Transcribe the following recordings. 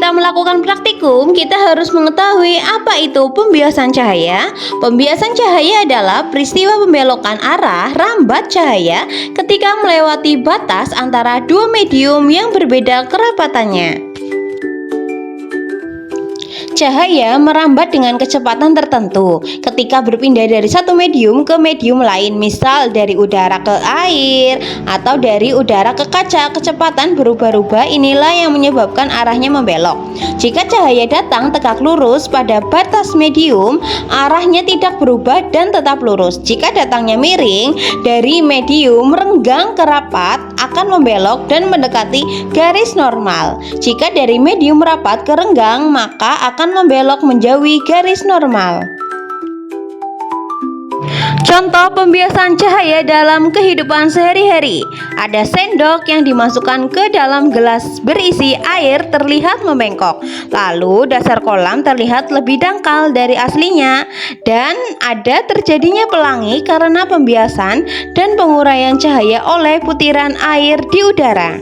kita melakukan praktikum, kita harus mengetahui apa itu pembiasan cahaya. Pembiasan cahaya adalah peristiwa pembelokan arah rambat cahaya ketika melewati batas antara dua medium yang berbeda kerapatannya. Cahaya merambat dengan kecepatan tertentu ketika berpindah dari satu medium ke medium lain, misal dari udara ke air atau dari udara ke kaca. Kecepatan berubah-ubah inilah yang menyebabkan arahnya membelok. Jika cahaya datang tegak lurus pada batas medium, arahnya tidak berubah dan tetap lurus. Jika datangnya miring dari medium renggang ke rapat, akan membelok dan mendekati garis normal. Jika dari medium rapat ke renggang, maka akan membelok menjauhi garis normal. Contoh pembiasan cahaya dalam kehidupan sehari-hari. Ada sendok yang dimasukkan ke dalam gelas berisi air terlihat membengkok. Lalu dasar kolam terlihat lebih dangkal dari aslinya. Dan ada terjadinya pelangi karena pembiasan dan penguraian cahaya oleh butiran air di udara.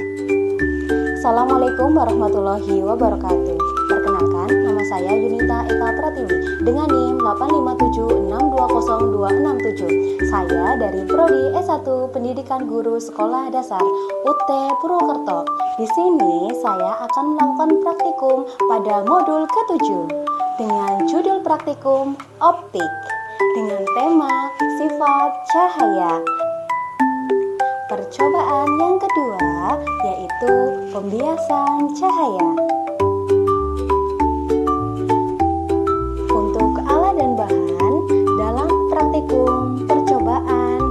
Assalamualaikum warahmatullahi wabarakatuh. Perkenalkan, nama saya Yunita Eka Pratiwi dengan NIM 857620267. Saya dari Prodi S1 Pendidikan Guru Sekolah Dasar UT Purwokerto. Di sini saya akan melakukan praktikum pada modul ke-7 dengan judul praktikum optik dengan tema sifat cahaya. Percobaan yang kedua yaitu pembiasan cahaya. Untuk alat dan bahan dalam praktikum percobaan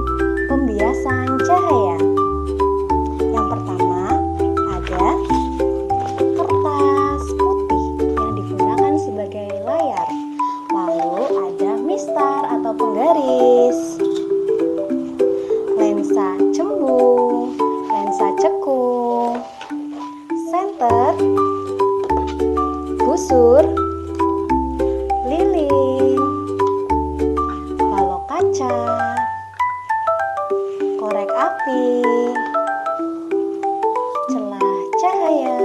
pembiasan cahaya. Yang pertama ada kertas putih yang digunakan sebagai layar. Lalu ada mistar atau penggaris, lensa cembung, lensa cekung, senter, busur, lilin, balok kaca, korek api, celah cahaya,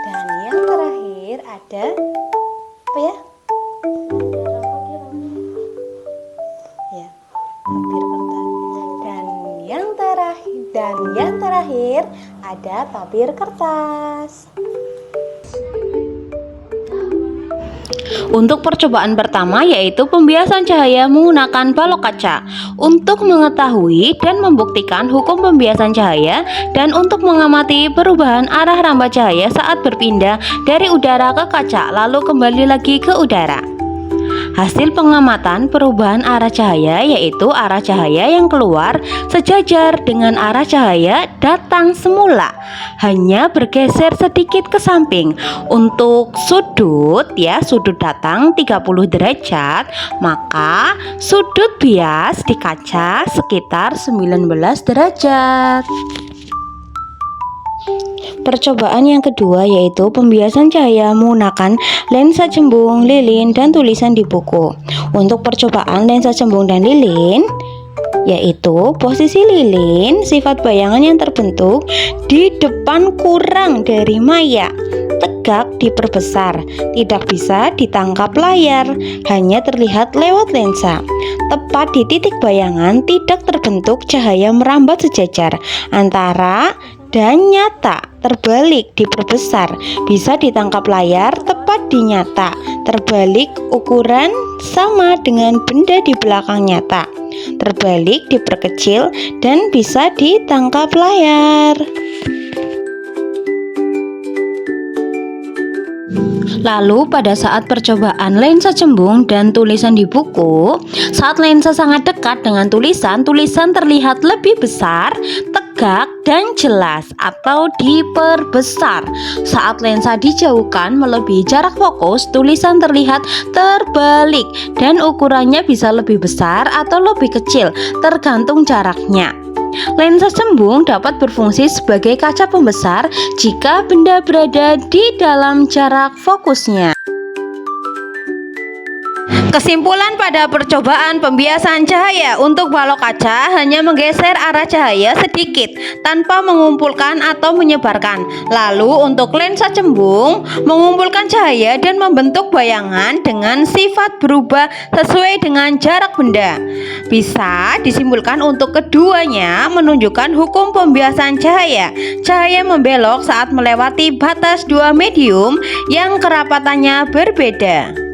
dan yang terakhir ada apa ya? Dan yang terakhir ada tabir kertas. Untuk percobaan pertama yaitu pembiasan cahaya menggunakan balok kaca. Untuk mengetahui dan membuktikan hukum pembiasan cahaya dan untuk mengamati perubahan arah rambat cahaya saat berpindah dari udara ke kaca lalu kembali lagi ke udara. Hasil pengamatan perubahan arah cahaya yaitu arah cahaya yang keluar sejajar dengan arah cahaya datang semula, hanya bergeser sedikit ke samping. Untuk sudut sudut datang 30 derajat, maka sudut bias di kaca sekitar 19 derajat. Percobaan yang kedua yaitu pembiasan cahaya menggunakan lensa cembung, lilin, dan tulisan di buku. Untuk percobaan lensa cembung dan lilin yaitu posisi lilin, sifat bayangan yang terbentuk di depan kurang dari maya, tegak diperbesar, tidak bisa ditangkap layar, hanya terlihat lewat lensa. Tepat di titik bayangan tidak terbentuk cahaya merambat sejajar antara dan nyata, terbalik diperbesar, bisa ditangkap layar, tepat di nyata, terbalik ukuran sama dengan benda di belakang nyata, terbalik diperkecil dan bisa ditangkap layar. Lalu pada saat percobaan lensa cembung dan tulisan di buku, saat lensa sangat dekat dengan tulisan, tulisan terlihat lebih besar, tegak, dan jelas atau diperbesar. Saat lensa dijauhkan melebihi jarak fokus, tulisan terlihat terbalik dan ukurannya bisa lebih besar atau lebih kecil, tergantung jaraknya. Lensa cembung dapat berfungsi sebagai kaca pembesar jika benda berada di dalam jarak fokusnya. Kesimpulan pada percobaan pembiasan cahaya untuk balok kaca hanya menggeser arah cahaya sedikit tanpa mengumpulkan atau menyebarkan. Lalu untuk lensa cembung mengumpulkan cahaya dan membentuk bayangan dengan sifat berubah sesuai dengan jarak benda. Bisa disimpulkan untuk keduanya menunjukkan hukum pembiasan cahaya. Cahaya membelok saat melewati batas dua medium yang kerapatannya berbeda.